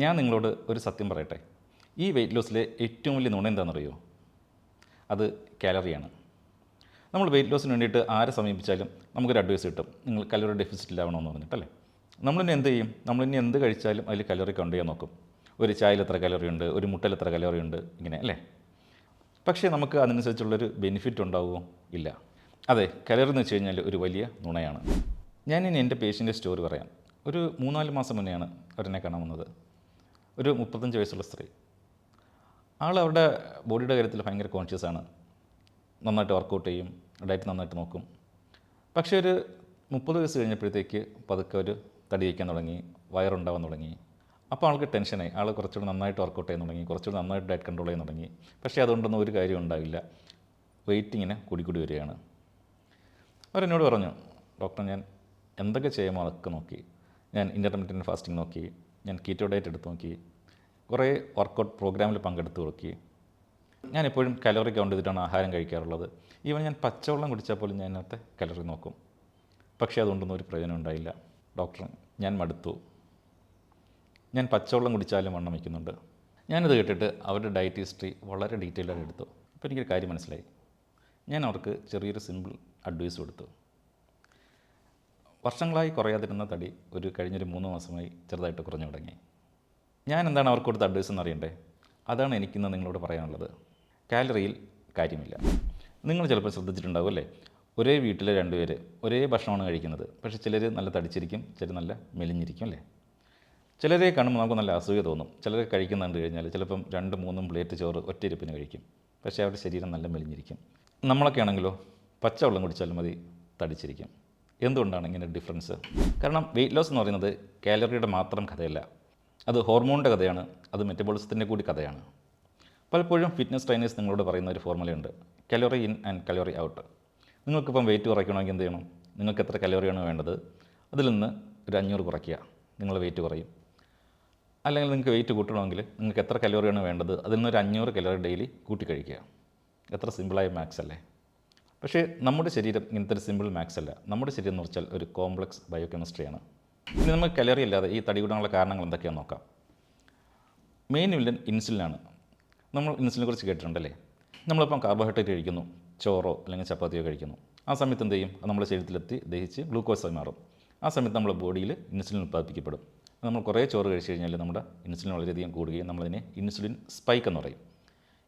ഞാൻ നിങ്ങളോട് ഒരു സത്യം പറയട്ടെ. ഈ വെയിറ്റ് ലോസിലെ ഏറ്റവും വലിയ നുണ എന്താണെന്നറിയോ? അത് കാലറിയാണ്. നമ്മൾ വെയിറ്റ് ലോസിന് വേണ്ടിയിട്ട് ആരെ സമീപിച്ചാലും നമുക്കൊരു അഡ്വൈസ് കിട്ടും. നിങ്ങൾ കലോറി ഡെഫിസിറ്റിലാവണമെന്ന് പറഞ്ഞിട്ടല്ലേ. നമ്മളിനി എന്ത് ചെയ്യും? നമ്മളിനി എന്ത് കഴിച്ചാലും അതിൽ കലോറി കൗണ്ട് ചെയ്യാൻ നോക്കും. ഒരു ചായയിൽ എത്ര കലോറി ഉണ്ട്, ഒരു മുട്ടയിൽ എത്ര കലോറി ഉണ്ട്, ഇങ്ങനെ അല്ലേ. പക്ഷേ നമുക്ക് അതിനനുസരിച്ചുള്ളൊരു ബെനിഫിറ്റ് ഉണ്ടാവുമോ? ഇല്ല. അതെ, കലോറി എന്ന് വെച്ച് കഴിഞ്ഞാൽ ഒരു വലിയ നുണയാണ്. ഞാനിനി എൻ്റെ പേഷ്യൻ്റെ സ്റ്റോറി പറയാം. ഒരു 3-4 മാസം മുന്നെയാണ് അവരെന്നെ കാണാൻ വന്നത്. ഒരു 35 വയസ്സുള്ള സ്ത്രീ. ആൾ അവരുടെ ബോഡിയുടെ കാര്യത്തിൽ ഭയങ്കര കോൺഷ്യസ് ആണ്. നന്നായിട്ട് വർക്കൗട്ട് ചെയ്യും, ഡയറ്റ് നന്നായിട്ട് നോക്കും. പക്ഷേ ഒരു 30 വയസ്സ് കഴിഞ്ഞപ്പോഴത്തേക്ക് പതുക്കെ ഒരു തടി വയ്ക്കാൻ തുടങ്ങി, വയറുണ്ടാവാൻ തുടങ്ങി. അപ്പോൾ ആൾക്ക് ടെൻഷനായി. ആൾ കുറച്ചുകൂടി നന്നായിട്ട് വർക്കൗട്ട് ചെയ്യാൻ തുടങ്ങി, കുറച്ചുകൂടി നന്നായിട്ട് ഡയറ്റ് കൺട്രോൾ ചെയ്യാൻ തുടങ്ങി. പക്ഷേ അതുകൊണ്ടൊന്നും ഒരു കാര്യം ഉണ്ടാവില്ല. വെയിറ്റ് ഇങ്ങനെ കൂടിക്കൂടി വരികയാണ്. അവരെന്നോട് പറഞ്ഞു, ഡോക്ടർ, ഞാൻ എന്തൊക്കെ ചെയ്യുമോ അതൊക്കെ നോക്കി. ഞാൻ ഇൻ്റർമീഡിയറ്റ് ഫാസ്റ്റിംഗ് നോക്കി, ഞാൻ കീറ്റോ ഡയറ്റ് എടുത്ത് നോക്കി, കുറേ വർക്കൗട്ട് പ്രോഗ്രാമിൽ പങ്കെടുത്ത് നോക്കി. ഞാനെപ്പോഴും കലോറി കൗണ്ട് ചെയ്തിട്ടാണ് ആഹാരം കഴിക്കാറുള്ളത്. ഈവൻ ഞാൻ പച്ചവെള്ളം കുടിച്ചാൽ പോലും ഞാൻ അതിനകത്തെ കലോറി നോക്കും. പക്ഷേ അതുകൊണ്ടൊന്നും ഒരു പ്രയോജനം ഉണ്ടായില്ല. ഡോക്ടർ, ഞാൻ മടുത്തു. ഞാൻ പച്ചവെള്ളം കുടിച്ചാലും വണ്ണം വയ്ക്കുന്നുണ്ട്. ഞാനിത് കേട്ടിട്ട് അവരുടെ ഡയറ്റ് ഹിസ്റ്ററി വളരെ ഡീറ്റെയിലായിട്ട് എടുത്തു. അപ്പോൾ എനിക്കൊരു കാര്യം മനസ്സിലായി. ഞാൻ അവർക്ക് ചെറിയൊരു സിമ്പിൾ അഡ്വൈസ് കൊടുത്തു. വർഷങ്ങളായി കുറയാതിരുന്ന തടി കഴിഞ്ഞൊരു 3 മാസമായി ചെറുതായിട്ട് കുറഞ്ഞു തുടങ്ങി. ഞാൻ എന്താണ് അവർക്ക് കൊടുത്ത അഡ്വൈസ് എന്ന് അറിയണ്ടേ? അതാണ് എനിക്കിന്ന് നിങ്ങളോട് പറയാനുള്ളത്. കാലറിയിൽ കാര്യമില്ല. നിങ്ങൾ ചിലപ്പോൾ ശ്രദ്ധിച്ചിട്ടുണ്ടാവും അല്ലേ? ഒരേ വീട്ടിലെ 2 പേര് ഒരേ ഭക്ഷണമാണ് കഴിക്കുന്നത്. പക്ഷേ ചിലർ നല്ല തടിച്ചിരിക്കും, ചിലർ നല്ല മെലിഞ്ഞിരിക്കും അല്ലേ? ചിലരെ കാണുമ്പോൾ നമുക്ക് നല്ല അസൂയ തോന്നും. ചിലർ കഴിക്കുന്ന കണ്ടു കഴിഞ്ഞാൽ ചിലപ്പം 2-3 പ്ലേറ്റ് ചോറ് ഒറ്റയിരിപ്പിന് കഴിക്കും. പക്ഷേ അവരുടെ ശരീരം നല്ല മെലിഞ്ഞിരിക്കും. നമ്മളൊക്കെ ആണെങ്കിലോ പച്ചവെള്ളം കുടിച്ചാലും മതി, തടിച്ചിരിക്കും. എന്തുകൊണ്ടാണ് ഇങ്ങനെ ഡിഫറൻസ്? കാരണം വെയിറ്റ് ലോസ് എന്ന് പറയുന്നത് കാലറിയുടെ മാത്രം കഥയല്ല. അത് ഹോർമോണിൻ്റെ കഥയാണ്, അത് മെറ്റബോളിസത്തിൻ്റെ കൂടി കഥയാണ്. പലപ്പോഴും ഫിറ്റ്നസ് ട്രെയിനേഴ്സ് നിങ്ങളോട് പറയുന്ന ഒരു ഫോർമുലയുണ്ട്, calorie in and calorie out. നിങ്ങൾക്കിപ്പം വെയിറ്റ് കുറയ്ക്കണമെങ്കിൽ എന്ത് ചെയ്യണം? നിങ്ങൾക്ക് എത്ര കലോറിയാണ് വേണ്ടത്, അതിൽ നിന്ന് ഒരു 500 കുറയ്ക്കുക, നിങ്ങൾ വെയിറ്റ് കുറയും. അല്ലെങ്കിൽ നിങ്ങൾക്ക് വെയിറ്റ് കൂട്ടണമെങ്കിൽ നിങ്ങൾക്ക് എത്ര കലോറിയാണ് വേണ്ടത്, അതിൽ നിന്ന് ഒരു 500 കലോറി ഡെയിലി കൂട്ടി കഴിക്കുക. എത്ര സിമ്പിളായ മാത്സ് അല്ലേ? പക്ഷേ നമ്മുടെ ശരീരം ഇങ്ങനത്തെ ഒരു സിമ്പിൾ മാത്സ് അല്ല. നമ്മുടെ ശരീരം എന്ന് വെച്ചാൽ ഒരു കോംപ്ലക്സ് ബയോ കെമിസ്ട്രിയാണ്. ഇനി നമുക്ക് കലോറി അല്ലാതെ ഈ തടി കൂടാനുള്ള കാരണങ്ങൾ എന്തൊക്കെയാണെന്ന് നോക്കാം. മെയിൻ വില്ലൻ ഇൻസുലിനാണ്. നമ്മൾ ഇൻസുലിനെ കുറിച്ച് കേട്ടിട്ടുണ്ടല്ലേ? നമ്മളിപ്പം കാർബോഹൈഡ്രേറ്റ് കഴിക്കുന്നു, ചോറോ അല്ലെങ്കിൽ ചപ്പാത്തിയോ കഴിക്കുന്നു. ആ സമയത്ത് എന്ത് ചെയ്യും? അത് നമ്മുടെ ശരീരത്തിലെത്തി ദഹിച്ച് ഗ്ലൂക്കോസായി മാറും. ആ സമയത്ത് നമ്മുടെ ബോഡിയിൽ ഇൻസുലിൻ ഉൽപ്പാദിപ്പിക്കപ്പെടും. നമ്മൾ കുറേ ചോറ് കഴിച്ച് കഴിഞ്ഞാൽ നമ്മുടെ ഇൻസുലിൻ വളരെയധികം കൂടുകയും നമ്മളതിനെ ഇൻസുലിൻ സ്പൈക്ക് എന്ന് പറയും.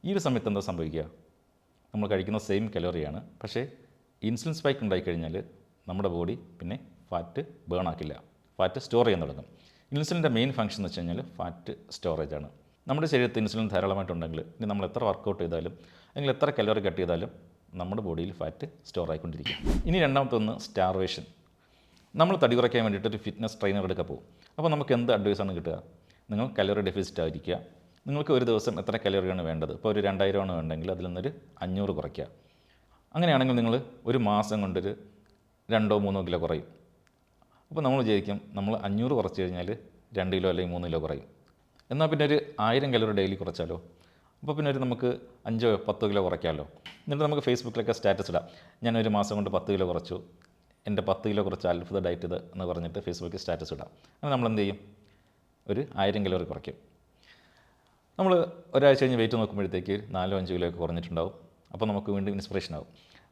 ഈ ഒരു സമയത്ത് എന്താ സംഭവിക്കുക? നമ്മൾ കഴിക്കുന്ന സെയിം കലോറിയാണ്, പക്ഷേ ഇൻസുലിൻ സ്പൈക്ക് ഉണ്ടായിക്കഴിഞ്ഞാൽ നമ്മുടെ ബോഡി പിന്നെ ഫാറ്റ് ബേൺ ആക്കില്ല, ഫാറ്റ് സ്റ്റോർ ചെയ്യാൻ തുടങ്ങും. ഇൻസുലിൻ്റെ മെയിൻ ഫംഗ്ഷൻ എന്ന് വെച്ച് കഴിഞ്ഞാൽ ഫാറ്റ് സ്റ്റോറേജാണ്. നമ്മുടെ ശരീരത്തിൽ ഇൻസുലിൻ ധാരാളമായിട്ടുണ്ടെങ്കിൽ ഇനി നമ്മൾ എത്ര വർക്കൗട്ട് ചെയ്താലും അല്ലെങ്കിൽ എത്ര കലോറി കട്ട് ചെയ്താലും നമ്മുടെ ബോഡിയിൽ ഫാറ്റ് സ്റ്റോർ ആയിക്കൊണ്ടിരിക്കും. ഇനി രണ്ടാമത്തെ ഒന്ന് സ്റ്റാർവേഷൻ. നമ്മൾ തടി കുറയ്ക്കാൻ വേണ്ടിയിട്ട് ഒരു ഫിറ്റ്നസ് ട്രെയിനർ എടുക്കാൻ പോകും. അപ്പോൾ നമുക്ക് എന്ത് അഡ്വൈസാണ് കിട്ടുക? നിങ്ങൾ കലോറി ഡെഫിസിറ്റ് ആയിരിക്കുക. നിങ്ങൾക്ക് ഒരു ദിവസം എത്ര കലോറിയാണ് വേണ്ടത്? ഇപ്പോൾ ഒരു 2000 ആണ് വേണ്ടെങ്കിൽ അതിൽ നിന്നൊരു 500 കുറയ്ക്കുക. അങ്ങനെയാണെങ്കിൽ നിങ്ങൾ ഒരു മാസം കൊണ്ടൊരു 2-3 കിലോ കുറയും. അപ്പോൾ നമ്മൾ വിചാരിക്കും നമ്മൾ 500 കുറച്ച് കഴിഞ്ഞാൽ 2 കിലോ അല്ലെങ്കിൽ 3 കിലോ കുറയും. എന്നാൽ പിന്നെ ഒരു 1000 കലോറി ഡെയിലി കുറച്ചാലോ? അപ്പോൾ പിന്നെ നമുക്ക് 5-10 കിലോ കുറയ്ക്കാമല്ലോ. എന്നിട്ട് നമുക്ക് ഫേസ്ബുക്കിലൊക്കെ സ്റ്റാറ്റസ് ഇടാം, ഞാനൊരു മാസം കൊണ്ട് 10 കിലോ കുറച്ചു, എൻ്റെ 10 കിലോ കുറച്ച് അത്ഭുത ഡയറ്റ് ഇത് എന്ന് പറഞ്ഞിട്ട് ഫേസ്ബുക്കിൽ സ്റ്റാറ്റസ് ഇടാം. അങ്ങനെ നമ്മൾ എന്ത് ചെയ്യും? ഒരു 1000 കലോറി കുറയ്ക്കും. നമ്മൾ ഒരാഴ്ച കഴിഞ്ഞ് വെയിറ്റ് നോക്കുമ്പോഴത്തേക്ക് 4-5 കിലോ ഒക്കെ കുറഞ്ഞിട്ടുണ്ടാവും. അപ്പോൾ നമുക്ക് വീണ്ടും ഇൻസ്പിറേഷൻ ആവും.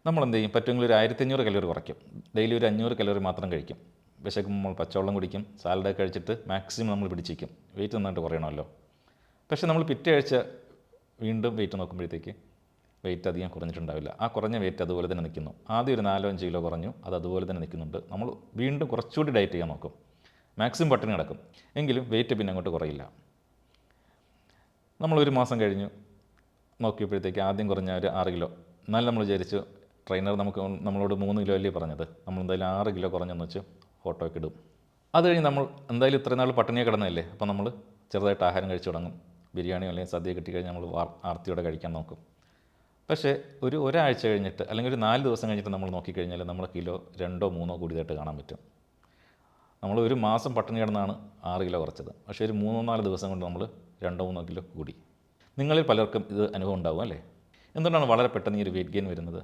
നമ്മൾ എന്ത് ചെയ്യും? പറ്റുമെങ്കിൽ ഒരു 1500 കലോറി കുറയ്ക്കും. ഡെയിലി ഒരു 500 കലോറി മാത്രം കഴിക്കും. വിശക്കുമ്പോൾ നമ്മൾ പച്ചവെള്ളം കുടിക്കും, സാലഡൊക്കെ കഴിച്ചിട്ട് മാക്സിമം നമ്മൾ പിടിച്ചിരിക്കും. വെയിറ്റ് നന്നായിട്ട് കുറയണമല്ലോ. പക്ഷേ നമ്മൾ പിറ്റേ ആഴ്ച വീണ്ടും വെയിറ്റ് നോക്കുമ്പോഴത്തേക്ക് വെയിറ്റ് അധികം കുറഞ്ഞിട്ടുണ്ടാവില്ല. ആ കുറഞ്ഞ വെയിറ്റ് അതുപോലെ തന്നെ നിൽക്കുന്നു. ആദ്യം ഒരു 4-5 കിലോ കുറഞ്ഞു, അത് അതുപോലെ തന്നെ നിൽക്കുന്നുണ്ട്. നമ്മൾ വീണ്ടും കുറച്ചുകൂടി ഡയറ്റ് ചെയ്യാൻ നോക്കും, മാക്സിമം പട്ടിണി കിടക്കും, എങ്കിലും വെയിറ്റ് പിന്നെ അങ്ങോട്ട് കുറയില്ല. നമ്മളൊരു മാസം കഴിഞ്ഞു നോക്കിയപ്പോഴത്തേക്ക് ആദ്യം കുറഞ്ഞ ഒരു 6 കിലോ. എന്നാലും നമ്മൾ വിചാരിച്ചു, ട്രെയിനർ നമ്മളോട് 3 കിലോ അല്ലേ പറഞ്ഞത്, നമ്മൾ എന്തായാലും 6 കിലോ കുറഞ്ഞെന്ന് വെച്ച് ഫോട്ടോയൊക്കെ ഇടും. അത് കഴിഞ്ഞ് നമ്മൾ എന്തായാലും ഇത്രയും നാൾ പട്ടിണിയെ കിടന്നതല്ലേ, അപ്പോൾ നമ്മൾ ചെറുതായിട്ട് ആഹാരം കഴിച്ചു തുടങ്ങും. ബിരിയാണിയോ അല്ലെങ്കിൽ സദ്യ കിട്ടിക്കഴിഞ്ഞാൽ നമ്മൾ ആർത്തിയോടെ കഴിക്കാൻ നോക്കും. പക്ഷേ ഒരാഴ്ച കഴിഞ്ഞിട്ട് അല്ലെങ്കിൽ ഒരു 4 ദിവസം കഴിഞ്ഞിട്ട് നമ്മൾ നോക്കിക്കഴിഞ്ഞാൽ നമ്മുടെ കിലോ 2-3 കൂടിയതായിട്ട് കാണാൻ പറ്റും. നമ്മൾ ഒരു മാസം പട്ടിണി കിടന്നാണ് 6 കിലോ കുറച്ചത്, പക്ഷേ ഒരു 3-4 ദിവസം കൊണ്ട് നമ്മൾ 2-3 കിലോ കൂടി. നിങ്ങളിൽ പലർക്കും ഇത് അനുഭവം ഉണ്ടാവും അല്ലേ? എന്തുകൊണ്ടാണ് വളരെ പെട്ടെന്ന് ഈ ഒരു വെയിറ്റ് ഗെയിൻ വരുന്നത്?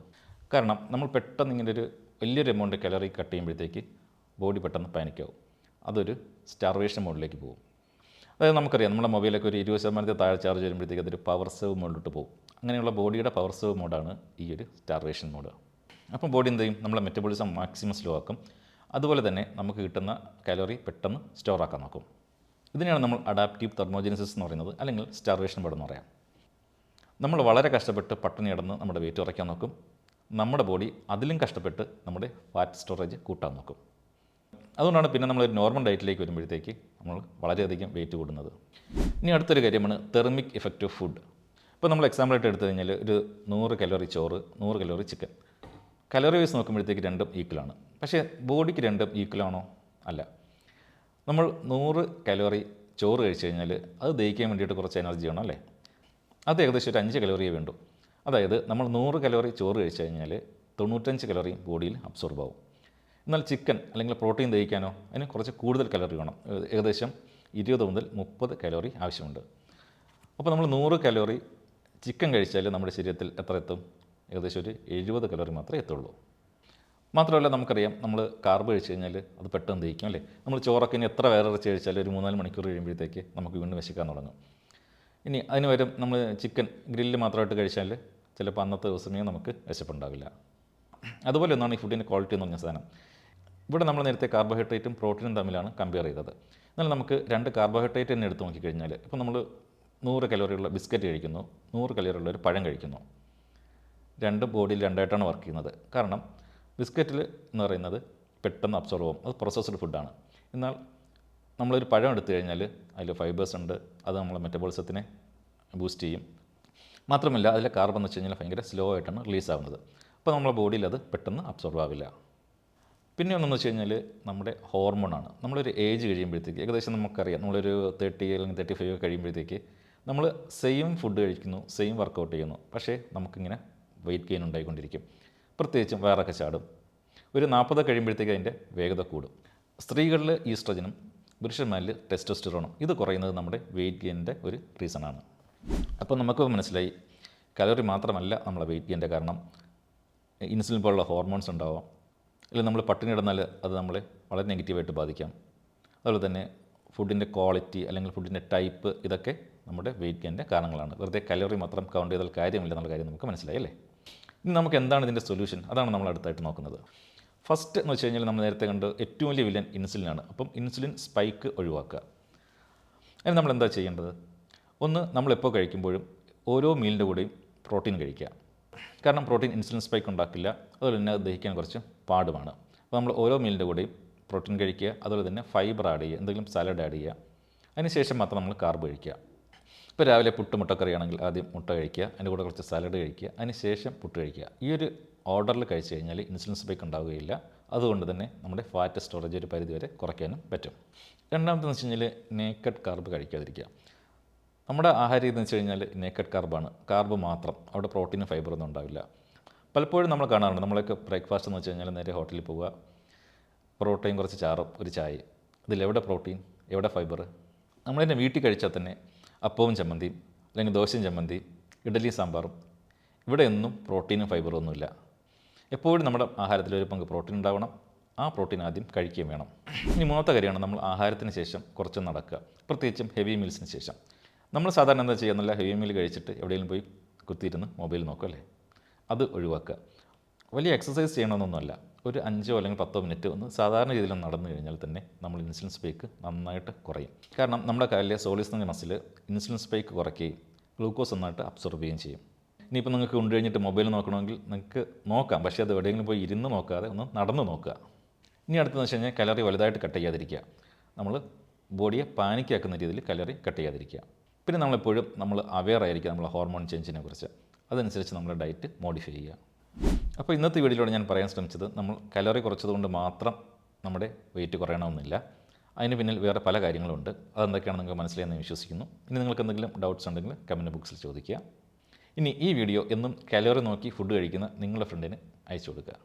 കാരണം നമ്മൾ പെട്ടെന്ന് ഇങ്ങനെ ഒരു വലിയൊരു എമൗണ്ട് കലോറി കട്ട് ചെയ്യുമ്പോഴത്തേക്ക് ബോഡി പെട്ടെന്ന് പാനിക്കാവും. അതൊരു സ്റ്റാർവേഷൻ മോഡിലേക്ക് പോകും. അതായത് നമുക്കറിയാം നമ്മുടെ മൊബൈലൊക്കെ ഒരു 20% താഴെ ചാർജ് വരുമ്പോഴത്തേക്ക് അതൊരു പവർ സേവ് മോഡിലോട്ട് പോകും. അങ്ങനെയുള്ള ബോഡിയുടെ പവർ സേവ് മോഡാണ് ഈ ഒരു സ്റ്റാർവേഷൻ മോഡ്. അപ്പം ബോഡി എന്ത് ചെയ്യും? നമ്മളെ മെറ്റബോളിസം മാക്സിമം സ്ലോ ആക്കും. അതുപോലെ തന്നെ നമുക്ക് കിട്ടുന്ന കാലറി പെട്ടെന്ന് സ്റ്റോർ ആക്കാൻ നോക്കും. ഇതിനെയാണ് നമ്മൾ അഡാപ്റ്റീവ് തെർമോജെനിസിസ് എന്ന് പറയുന്നത്, അല്ലെങ്കിൽ സ്റ്റാർവേഷൻ മോഡ് എന്ന് പറയാം. നമ്മൾ വളരെ കഷ്ടപ്പെട്ട് പട്ടിണി കിടന്ന് നമ്മുടെ വെയിറ്റ് കുറയ്ക്കാൻ നോക്കും. നമ്മുടെ ബോഡി അതിലും കഷ്ടപ്പെട്ട് നമ്മുടെ ഫാറ്റ് സ്റ്റോറേജ് കൂട്ടാൻ നോക്കും. അതുകൊണ്ടാണ് പിന്നെ നമ്മളൊരു നോർമൽ ഡയറ്റിലേക്ക് വരുമ്പോഴത്തേക്ക് നമ്മൾ വളരെയധികം വെയിറ്റ് കൂടുന്നത്. ഇനി അടുത്തൊരു കാര്യമാണ് തെർമിക് ഇഫക്റ്റ് ഓഫ് ഫുഡ്. ഇപ്പോൾ നമ്മൾ എക്സാമ്പിളായിട്ട് എടുത്തു കഴിഞ്ഞാൽ ഒരു 100 കലോറി ചോറ്, 100 കലോറി ചിക്കൻ. കലോറി വൈസ് നോക്കുമ്പോഴത്തേക്ക് രണ്ടും ഈക്വലാണ്. പക്ഷേ ബോഡിക്ക് രണ്ടും ഈക്വലാണോ? അല്ല. നമ്മൾ 100 കലോറി ചോറ് കഴിച്ച് കഴിഞ്ഞാൽ അത് ദഹിക്കാൻ വേണ്ടിയിട്ട് കുറച്ച് എനർജി വേണം, അല്ലേ? അത് ഏകദേശം ഒരു 5 കലോറിയേ വേണ്ടൂ. അതായത് നമ്മൾ 100 കലോറി ചോറ് കഴിച്ച് കഴിഞ്ഞാൽ 95 കലോറി ബോഡിയിൽ അബ്സോർബ് ആവും. എന്നാൽ ചിക്കൻ അല്ലെങ്കിൽ പ്രോട്ടീൻ ദഹിക്കാനോ അതിന് കുറച്ച് കൂടുതൽ കലോറി വേണം. ഏകദേശം 20 മുതൽ 30 കലോറി ആവശ്യമുണ്ട്. അപ്പോൾ നമ്മൾ 100 കലോറി ചിക്കൻ കഴിച്ചാൽ നമ്മുടെ ശരീരത്തിൽ എത്ര എത്തും? ഏകദേശം ഒരു 70 കലോറി മാത്രമേ എത്തുള്ളൂ. മാത്രമല്ല നമുക്കറിയാം, നമ്മൾ കാർബ് കഴിച്ച് കഴിഞ്ഞാൽ അത് പെട്ടെന്ന് ദഹിക്കും, അല്ലേ? നമ്മൾ ചോറൊക്കെ ഇനി എത്ര വേറിറച്ച് കഴിച്ചാൽ ഒരു 3-4 മണിക്കൂർ കഴിയുമ്പോഴത്തേക്ക് നമുക്ക് വീണ്ടും വിശക്കാൻ തുടങ്ങും. ഇനി അതിന് വരും നമ്മൾ ചിക്കൻ ഗ്രില്ല് മാത്രമായിട്ട് കഴിച്ചാൽ ചിലപ്പോൾ അന്നത്തെ ദിവസമേ നമുക്ക് വിശപ്പുണ്ടാവില്ല. അതുപോലെ ഒന്നാണ് ഈ ഫുഡിൻ്റെ ക്വാളിറ്റി എന്ന് പറഞ്ഞ സാധനം. ഇവിടെ നമ്മൾ നേരത്തെ കാർബോഹൈഡ്രേറ്റും പ്രോട്ടീനും തമ്മിലാണ് കമ്പയർ ചെയ്തത്. എന്നാൽ നമുക്ക് 2 കാർബോഹൈഡ്രേറ്റ് തന്നെ എടുത്ത് നോക്കിക്കഴിഞ്ഞാൽ, ഇപ്പോൾ നമ്മൾ 100 കലോറിയുള്ള ബിസ്ക്കറ്റ് കഴിക്കുന്നു, 100 കലോറിയുള്ള ഒരു പഴം കഴിക്കുന്നു. രണ്ടും ബോഡിയിൽ രണ്ടായിട്ടാണ് വർക്ക് ചെയ്യുന്നത്. കാരണം ബിസ്ക്കറ്റിൽ എന്ന് പറയുന്നത് പെട്ടെന്ന് അബ്സോർവ് ആവും, അത് പ്രോസസ്ഡ് ഫുഡാണ്. എന്നാൽ നമ്മളൊരു പഴം എടുത്തു കഴിഞ്ഞാൽ അതിൽ ഫൈബേഴ്സ് ഉണ്ട്, അത് നമ്മളെ മെറ്റബോളിസത്തിനെ ബൂസ്റ്റ് ചെയ്യും. മാത്രമല്ല അതിലെ കാർബൺ എന്ന് വെച്ച് കഴിഞ്ഞാൽ ഭയങ്കര സ്ലോ ആയിട്ടാണ് റിലീസ് ആവുന്നത്. അപ്പോൾ നമ്മുടെ ബോഡിയിൽ അത് പെട്ടെന്ന് അബ്സോർവ് ആവില്ല. പിന്നെ ഒന്നെന്ന് വെച്ച് കഴിഞ്ഞാൽ നമ്മുടെ ഹോർമോണാണ്. നമ്മളൊരു ഏജ് കഴിയുമ്പോഴത്തേക്ക്, ഏകദേശം നമുക്കറിയാം, നമ്മളൊരു 30 അല്ലെങ്കിൽ 35 കഴിയുമ്പോഴത്തേക്ക് നമ്മൾ സെയിം ഫുഡ് കഴിക്കുന്നു, സെയിം വർക്കൗട്ട് ചെയ്യുന്നു, പക്ഷേ നമുക്കിങ്ങനെ വെയിറ്റ് ഗെയിൻ ഉണ്ടായിക്കൊണ്ടിരിക്കും. പ്രത്യേകിച്ചും വയറൊക്കെ ചാടും. ഒരു 40 കഴിയുമ്പോഴത്തേക്ക് അതിൻ്റെ വേഗത കൂടും. സ്ത്രീകളിൽ ഈസ്ട്രജനും പുരുഷന്മാരിൽ ടെസ്റ്റോസ്റ്ററോണും ഇത് കുറയുന്നത് നമ്മുടെ വെയിറ്റ് ഗെയിനിൻ്റെ ഒരു റീസണാണ്. അപ്പോൾ നമുക്ക് മനസ്സിലായി, കലോറി മാത്രമല്ല നമ്മളെ വെയിറ്റ് ഗെയിൻ്റെ കാരണം. ഇൻസുലിൻ പോലുള്ള ഹോർമോൺസ് ഉണ്ടാവാം, അല്ലെങ്കിൽ നമ്മൾ പട്ടിണി കിടന്നാൽ അത് നമ്മളെ വളരെ നെഗറ്റീവായിട്ട് ബാധിക്കാം. അതുപോലെ തന്നെ ഫുഡിൻ്റെ ക്വാളിറ്റി അല്ലെങ്കിൽ ഫുഡിൻ്റെ ടൈപ്പ്, ഇതൊക്കെ നമ്മുടെ വെയിറ്റ് ഗെയിൻ്റെ കാരണങ്ങളാണ്. വെറുതെ കലോറി മാത്രം കൗണ്ട് ചെയ്താൽ കാര്യമില്ല എന്നുള്ള കാര്യം നമുക്ക് മനസ്സിലായി, അല്ലേ? ഇനി നമുക്ക് എന്താണ് ഇതിൻ്റെ സൊല്യൂഷൻ? അതാണ് നമ്മൾ അടുത്തായിട്ട് നോക്കുന്നത്. ഫസ്റ്റ് എന്ന് വെച്ച് കഴിഞ്ഞാൽ നമ്മൾ നേരത്തെ കണ്ട് ഏറ്റവും വലിയ വില്ലൻ ഇൻസുലിനാണ്. അപ്പം ഇൻസുലിൻ സ്പൈക്ക് ഒഴിവാക്കുക. അതിന് നമ്മൾ എന്താ ചെയ്യേണ്ടത്? ഒന്ന്, നമ്മളെപ്പോൾ കഴിക്കുമ്പോഴും ഓരോ മീലിൻ്റെ കൂടെയും പ്രോട്ടീൻ കഴിക്കുക. കാരണം പ്രോട്ടീൻ ഇൻസുലിൻ സ്പൈക്ക് ഉണ്ടാക്കില്ല, അതുപോലെ തന്നെ അത് ദഹിക്കാൻ കുറച്ച് പാടുമാണ്. അപ്പോൾ നമ്മൾ ഓരോ മീലിൻ്റെ കൂടെയും പ്രോട്ടീൻ കഴിക്കുക, അതുപോലെ തന്നെ ഫൈബർ ആഡ് ചെയ്യുക, എന്തെങ്കിലും സാലഡ് ആഡ് ചെയ്യുക. അതിന് ശേഷം മാത്രം നമ്മൾ കാർബ് കഴിക്കുക. ഇപ്പോൾ രാവിലെ മുട്ടക്കറി ആണെങ്കിൽ ആദ്യം മുട്ട കഴിക്കുക, അതിൻ്റെ കൂടെ കുറച്ച് സാലഡ് കഴിക്കുക, അതിന് ശേഷം പുട്ട് കഴിക്കുക. ഈ ഒരു ഓർഡറിൽ കഴിച്ച് കഴിഞ്ഞാൽ ഇൻസുലിൻ സ്പൈക്ക് ഉണ്ടാവുകയില്ല. അതുകൊണ്ട് തന്നെ നമ്മുടെ ഫാറ്റ് സ്റ്റോറേജ് ഒരു പരിധിവരെ കുറയ്ക്കാനും പറ്റും. രണ്ടാമതെന്ന് വെച്ച് കഴിഞ്ഞാൽ നേക്കഡ് കാർബ് കഴിക്കാതിരിക്കുക. നമ്മുടെ ആഹാരം എന്ന് വെച്ച് കഴിഞ്ഞാൽ നേക്കഡ് കാർബാണ്, കാർബ് മാത്രം, അവിടെ പ്രോട്ടീനും ഫൈബറൊന്നും ഉണ്ടാവില്ല. പലപ്പോഴും നമ്മൾ കാണാറുണ്ട്, നമ്മളൊക്കെ ബ്രേക്ക്ഫാസ്റ്റ് എന്ന് വെച്ച് കഴിഞ്ഞാൽ നേരെ ഹോട്ടലിൽ പോവുക, പ്രോട്ടീൻ കുറച്ച് ചാറും ഒരു ചായയും. ഇതിലെവിടെ പ്രോട്ടീൻ, എവിടെ ഫൈബർ? നമ്മളതിനെ വീട്ടിൽ കഴിച്ചാൽ തന്നെ അപ്പവും ചമ്മന്തിയും അല്ലെങ്കിൽ ദോശയും ചമ്മന്തിയും ഇഡലി സാമ്പാറും, ഇവിടെയൊന്നും പ്രോട്ടീനും ഫൈബറും ഒന്നുമില്ല. എപ്പോഴും നമ്മുടെ ആഹാരത്തിൽ ഒരു പങ്ക് പ്രോട്ടീൻ ഉണ്ടാവണം. ആ പ്രോട്ടീൻ ആദ്യം കഴിക്കുകയും വേണം. ഇനി മൂന്നാമത്തെ കാര്യമാണ്, നമ്മൾ ആഹാരത്തിന് ശേഷം കുറച്ച് നടക്കുക, പ്രത്യേകിച്ചും ഹെവി മീൽസിന് ശേഷം. നമ്മൾ സാധാരണ എന്താ ചെയ്യുക? നല്ല ഹെവി മീൽ കഴിച്ചിട്ട് എവിടെയെങ്കിലും പോയി കുത്തിയിരുന്ന് മൊബൈൽ നോക്കുക, അല്ലേ? അത് ഒഴിവാക്കുക. വലിയ എക്സസൈസ് ചെയ്യണമെന്നൊന്നുമല്ല, ഒരു 5 അല്ലെങ്കിൽ 10 മിനിറ്റ് ഒന്ന് സാധാരണ രീതിയിൽ നടന്നു കഴിഞ്ഞാൽ തന്നെ നമ്മൾ ഇൻസുലിൻ സ്പൈക്ക് നന്നായിട്ട് കുറയും. കാരണം നമ്മുടെ കാലിലെ സോളിസ് എന്ന മസിൽ ഇൻസുലിൻ സ്പൈക്ക് കുറയ്ക്കുകയും ഗ്ലൂക്കോസ് നന്നായിട്ട് അബ്സോർബ് ചെയ്യുകയും ചെയ്യും. ഇനിയിപ്പോൾ നിങ്ങൾക്ക് കൊണ്ടു കഴിഞ്ഞിട്ട് മൊബൈൽ നോക്കണമെങ്കിൽ നിങ്ങൾക്ക് നോക്കാം, പക്ഷേ അത് എവിടെയെങ്കിലും പോയി ഇരുന്ന് നോക്കാതെ ഒന്ന് നടന്ന് നോക്കുക. ഇനി അടുത്തെന്ന് വെച്ച് കഴിഞ്ഞാൽ കലറി വലുതായിട്ട് കട്ട് ചെയ്യാതിരിക്കുക. നമ്മൾ ബോഡിയെ പാനിക്കാക്കുന്ന രീതിയിൽ കലറി കട്ട് ചെയ്യാതിരിക്കുക. പിന്നെ നമ്മളെപ്പോഴും നമ്മൾ അവെയർ ആയിരിക്കുക നമ്മളെ ഹോർമോൺ ചേഞ്ചിനെ കുറിച്ച്. അതനുസരിച്ച് നമ്മുടെ ഡയറ്റ് മോഡിഫൈ ചെയ്യുക. അപ്പോൾ ഇന്നത്തെ വീഡിയോയിലൂടെ ഞാൻ പറയാൻ ശ്രമിച്ചത്, നമ്മൾ കലോറി കുറച്ചതുകൊണ്ട് മാത്രം നമ്മുടെ വെയിറ്റ് കുറയണമെന്നില്ല. അതിന് പിന്നിൽ വേറെ പല കാര്യങ്ങളുണ്ട്. അതെന്തൊക്കെയാണ് നിങ്ങൾക്ക് മനസ്സിലായെന്ന് വിശ്വസിക്കുന്നു. ഇനി നിങ്ങൾക്ക് എന്തെങ്കിലും ഡൗട്ട്സ് ഉണ്ടെങ്കിൽ കമൻറ്റ് ബോക്സിൽ ചോദിക്കുക. ഇനി ഈ വീഡിയോ എന്നും കലോറി നോക്കി ഫുഡ് കഴിക്കുന്ന നിങ്ങളുടെ ഫ്രണ്ടിന് അയച്ചു കൊടുക്കുക.